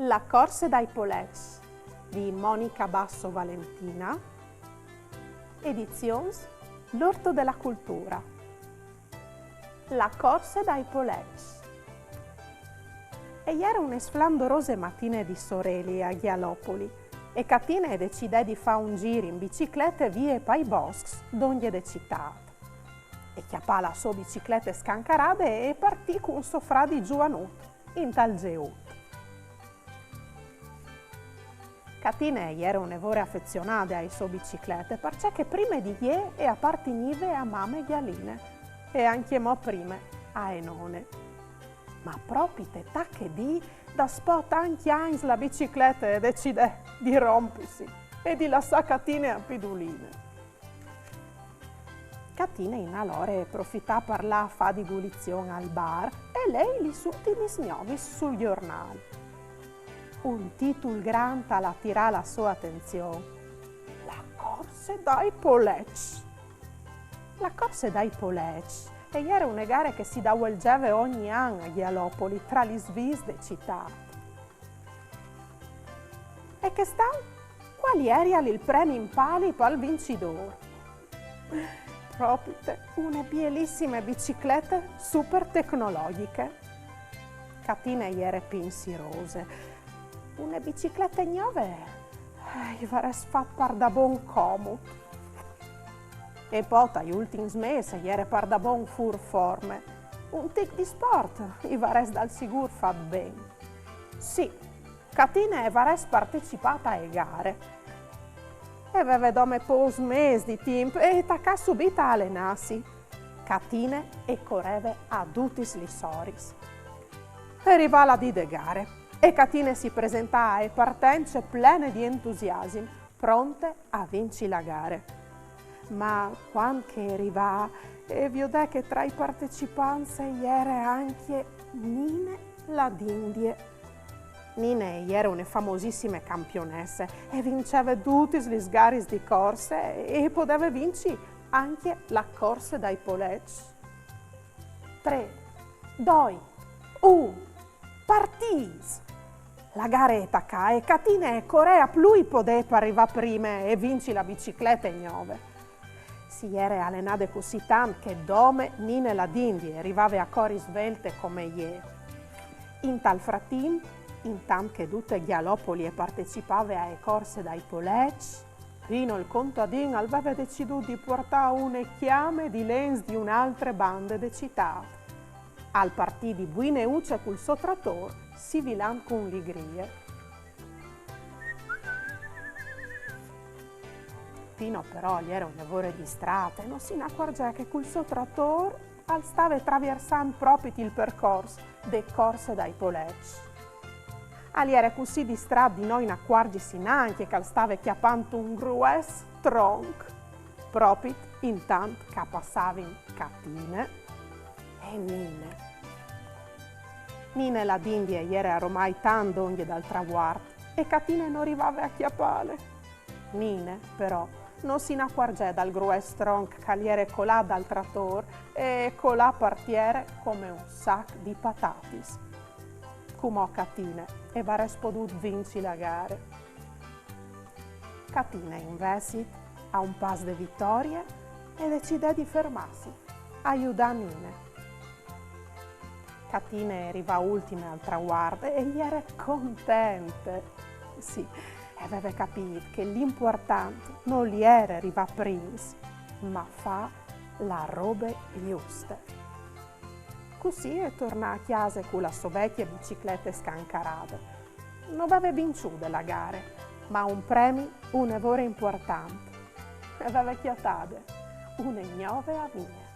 La corsa dai Polets di Monica Basso Valentina, edizions L'Orto della Cultura. La corsa dai Polets. E ieri une sflandorose mattine di Soreli a Ghialopoli e Catina decide di fare un giro in bicicletta via pai boschi d'ogni de città. E chiappà la sua bicicletta scancarata e partì con un sofrà di giovanut in tal geut. Catina era un'evore affezionata ai suoi biciclette perché prima di ieri e apparteniva a mamme e ghialine e anche mo prima a enone. Ma proprio te tacche di da spot anche Heinz la bicicletta e decide di rompersi e di lasciare Catina a piduline. Catina in allora approfittà per la fa di gulizione al bar e lei gli ultimi sniovis sul giornale. Un titolo grande attirò la sua attenzione. La corsa dai Polets. La corsa dai Polets era una gara che si svolgeva ogni anno a Ghialopoli tra le svis de città. E che sta? Quali erano il premio in pali per il vincitore? Proprio una bellissima bicicletta super tecnologiche. Catina era pensierose. Una bicicletta nuova varrebbe fatta da buon comodo. E poi, negli ultimi mesi, era per da buon forme. Un tic di sport, varrebbe dal sicuro fatto bene. Sì, Catina varrebbe partecipata alle gare. E aveva come poi un mese di tempo e tacca subito a allenarsi. Catina e correva a tutti gli soris. Arriva la di gare. E Catina si presenta ai partenze plene di entusiasmo, pronte a vincere la gara. Ma quando arriva, vide che tra i partecipanti era anche Nina la d'Indie. Nina era una famosissima campionessa e vinceva tutte le gare di corse e poteva vincere anche la corsa dai Polets. 3, 2, 1, partì! La gara è attaccata e Catina e Corea lui poteva arrivare prima e vincere la bicicletta nuova. Si era allenata così tanto che dome Nina la d'Indie arrivava a cori svelte come ieri. In tal frattempo, intanto che tutte Ghialopoli partecipava alle corse dai Polets, Rino il contadino aveva deciso di portare una chiame di lens di un'altra banda di città. Al partì di buine ucce col suo trattore, si vilan con ligrie. Pino però gli era un lavoro di strada e non si accorgeva che col suo trattore stava attraversando proprio il percorso delle corse dai Polets. Ali era così distratto di noi non accorgersi neanche che stava chiappando un gruesso tronco. Proprio intanto che passava in Catina e Nina. Nina la d'Indie era ormai tanto ogni dal traguardo e Catina non arrivava a chiappare. Nina, però, non si accorgeva dal gruesso tronco che gli era colato dal trattore e colà partiere come un sacco di patatis. Come Catina e varrebbe potuto vincere la gara. Catina invece ha un passo di vittoria e decide di fermarsi, aiuta Nina. Catina arriva ultima al traguardo e gli era contenta. Sì, aveva capito che l'importante non gli era arrivare prima, ma fa la roba giusta. Così è tornata a casa con la sua vecchia bicicletta scancarata. Non aveva vinto la gara, ma un premio, un lavoro importante. Aveva chiatato una nuova vita.